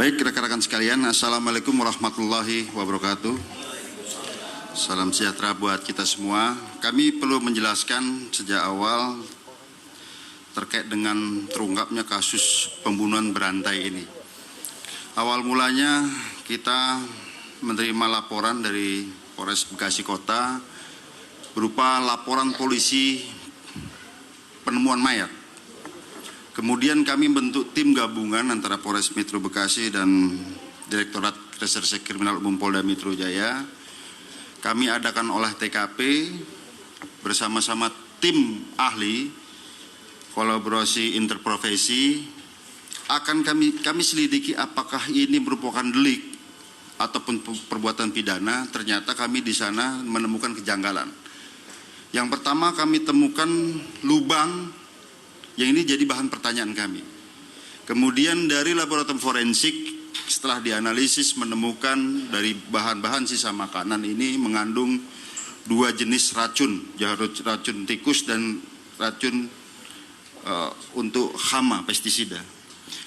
Baik rekan-rekan sekalian, Assalamualaikum warahmatullahi wabarakatuh. Salam sejahtera buat kita semua. Kami perlu menjelaskan sejak awal terkait dengan terungkapnya kasus pembunuhan berantai ini. Awal mulanya kita menerima laporan dari Polres Bekasi Kota berupa laporan polisi penemuan mayat. Kemudian kami bentuk tim gabungan antara Polres Metro Bekasi dan Direktorat Reserse Kriminal Umum Polda Metro Jaya. Kami adakan olah TKP bersama-sama tim ahli, kolaborasi interprofesi. Akan kami selidiki apakah ini merupakan delik ataupun perbuatan pidana. Ternyata kami di sana menemukan kejanggalan. Yang pertama kami temukan lubang yang ini jadi bahan pertanyaan kami. Kemudian dari laboratorium forensik setelah dianalisis menemukan dari bahan-bahan sisa makanan ini mengandung 2 jenis racun, racun tikus dan racun untuk hama pestisida.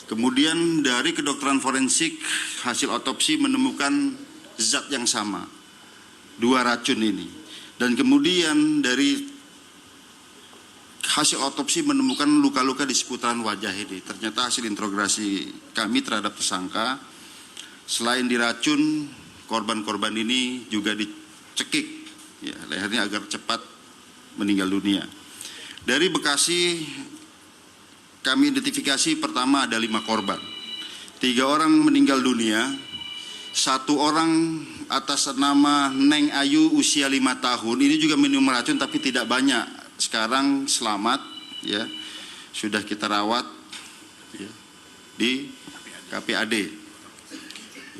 Kemudian dari kedokteran forensik hasil otopsi menemukan zat yang sama, 2 racun ini. Dan kemudian dari hasil otopsi menemukan luka-luka di seputaran wajah ini. Ternyata hasil interogasi kami terhadap tersangka, selain diracun, korban-korban ini juga dicekik ya, lehernya agar cepat meninggal dunia. Dari Bekasi kami identifikasi pertama ada 5 korban. 3 orang meninggal dunia, 1 orang atas nama Neng Ayu usia 5 tahun. Ini juga minum racun tapi tidak banyak. Sekarang selamat ya, sudah kita rawat ya, di KPAD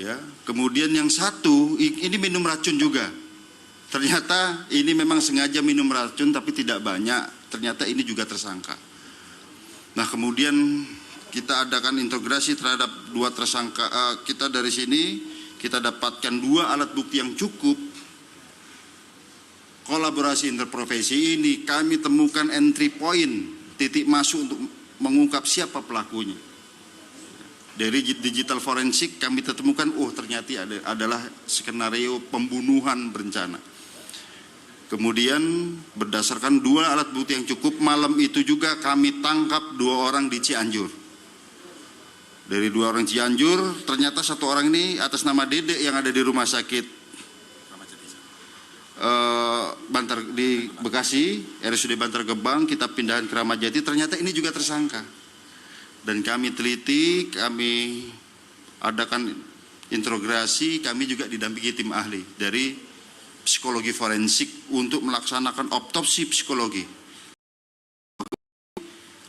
ya. Kemudian yang 1 ini minum racun juga. Ternyata ini memang sengaja minum racun tapi tidak banyak. Ternyata ini juga tersangka. Nah kemudian kita adakan integrasi terhadap 2 tersangka. Kita dari sini kita dapatkan 2 alat bukti yang cukup. Kolaborasi interprofesi ini kami temukan entry point, titik masuk untuk mengungkap siapa pelakunya. Dari digital forensik kami temukan, ternyata adalah skenario pembunuhan berencana. Kemudian berdasarkan 2 alat bukti yang cukup, malam itu juga kami tangkap 2 orang di Cianjur. Dari 2 orang Cianjur, ternyata 1 orang ini atas nama Dedek yang ada di rumah sakit Bantar di Bekasi, RSUD Bantar Gebang, kita pindahan ke Ramat Jati, ternyata ini juga tersangka. Dan kami teliti, kami adakan interogasi, kami juga didampingi tim ahli dari psikologi forensik untuk melaksanakan otopsi psikologi.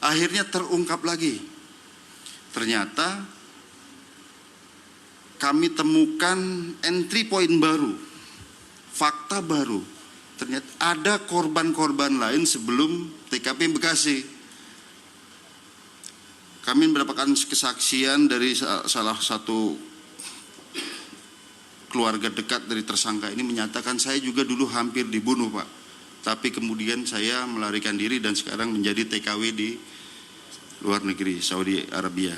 Akhirnya terungkap lagi. Ternyata kami temukan entry point baru, fakta baru. Ternyata ada korban-korban lain sebelum TKP Bekasi. Kami mendapatkan kesaksian dari salah satu keluarga dekat dari tersangka ini menyatakan, saya juga dulu hampir dibunuh Pak. Tapi kemudian saya melarikan diri dan sekarang menjadi TKW di luar negeri, Saudi Arabia.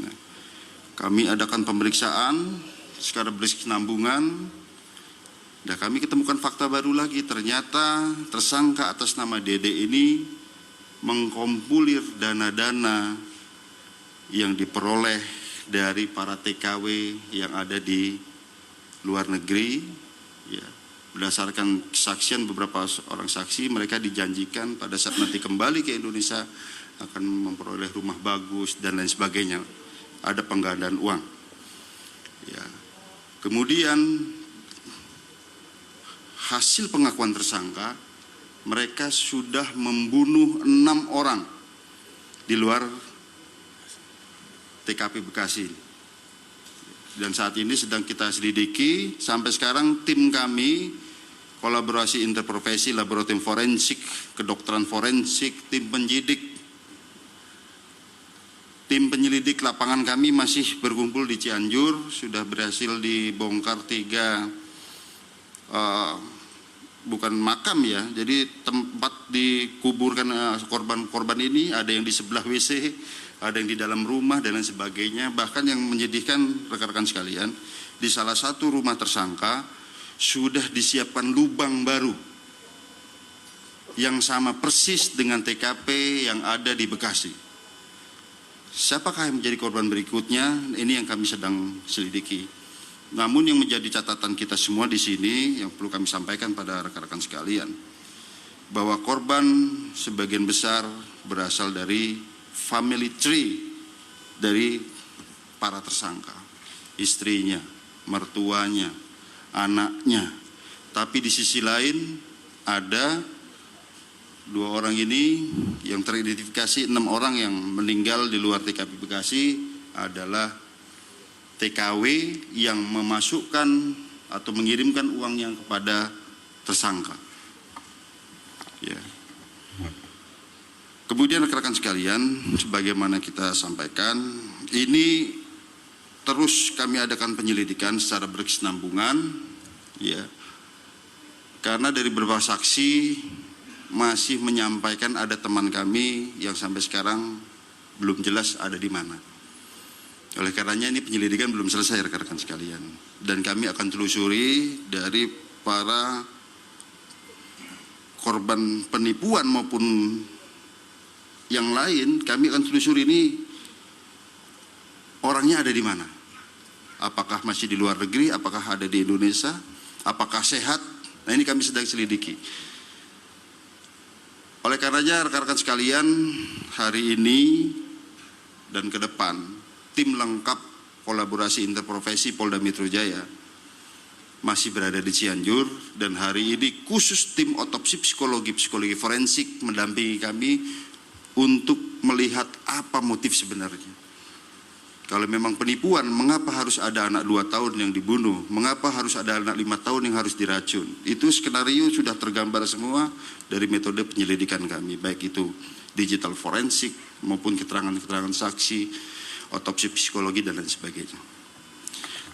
Nah, kami adakan pemeriksaan secara berkesinambungan. Nah, kami ketemukan fakta baru lagi. Ternyata tersangka atas nama Dede ini mengkompulir dana-dana yang diperoleh dari para TKW yang ada di luar negeri ya. Berdasarkan kesaksian beberapa orang saksi, mereka dijanjikan pada saat nanti kembali ke Indonesia akan memperoleh rumah bagus dan lain sebagainya. Ada penggandaan uang ya. Kemudian hasil pengakuan tersangka, mereka sudah membunuh 6 orang di luar TKP Bekasi. Dan saat ini sedang kita selidiki. Sampai sekarang tim kami, kolaborasi interprofesi, laboratorium forensik, kedokteran forensik, tim penyidik, tim penyelidik lapangan kami masih berkumpul di Cianjur. Sudah berhasil dibongkar 3 bukan makam ya, jadi tempat dikuburkan korban-korban ini, ada yang di sebelah WC, ada yang di dalam rumah dan lain sebagainya. Bahkan yang menyedihkan rekan-rekan sekalian, di salah satu rumah tersangka sudah disiapkan lubang baru yang sama persis dengan TKP yang ada di Bekasi. Siapakah yang menjadi korban berikutnya? Ini yang kami sedang selidiki. Namun yang menjadi catatan kita semua di sini yang perlu kami sampaikan pada rekan-rekan sekalian, bahwa korban sebagian besar berasal dari family tree dari para tersangka, istrinya, mertuanya, anaknya. Tapi di sisi lain ada 2 orang ini yang teridentifikasi, 6 orang yang meninggal di luar TKP Bekasi adalah TKW yang memasukkan atau mengirimkan uangnya kepada tersangka. Ya. Kemudian rekan-rekan sekalian, sebagaimana kita sampaikan, ini terus kami adakan penyelidikan secara berkesinambungan, ya. Karena dari beberapa saksi masih menyampaikan ada teman kami yang sampai sekarang belum jelas ada di mana. Oleh karenanya ini penyelidikan belum selesai rekan-rekan sekalian. Dan kami akan telusuri dari para korban penipuan maupun yang lain, kami akan telusuri ini orangnya ada di mana. Apakah masih di luar negeri, apakah ada di Indonesia, apakah sehat. Nah ini kami sedang selidiki. Oleh karenanya rekan-rekan sekalian, hari ini dan ke depan tim lengkap kolaborasi interprofesi Polda Metro Jaya masih berada di Cianjur, dan hari ini khusus tim otopsi psikologi forensik mendampingi kami untuk melihat apa motif sebenarnya. Kalau memang penipuan, mengapa harus ada anak 2 tahun yang dibunuh? Mengapa harus ada anak 5 tahun yang harus diracun? Itu skenario sudah tergambar semua dari metode penyelidikan kami, baik itu digital forensik maupun keterangan-keterangan saksi, otopsi psikologi dan lain sebagainya.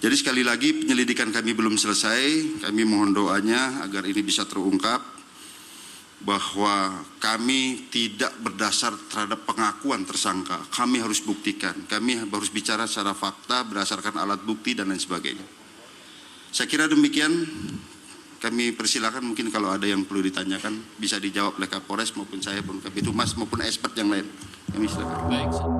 Jadi sekali lagi penyelidikan kami belum selesai, kami mohon doanya agar ini bisa terungkap, bahwa kami tidak berdasar terhadap pengakuan tersangka, kami harus buktikan, kami harus bicara secara fakta berdasarkan alat bukti dan lain sebagainya. Saya kira demikian, kami persilakan mungkin kalau ada yang perlu ditanyakan bisa dijawab oleh Kapolres maupun saya, maupun Kabid Humas maupun expert yang lain. Kami silakan. Baik.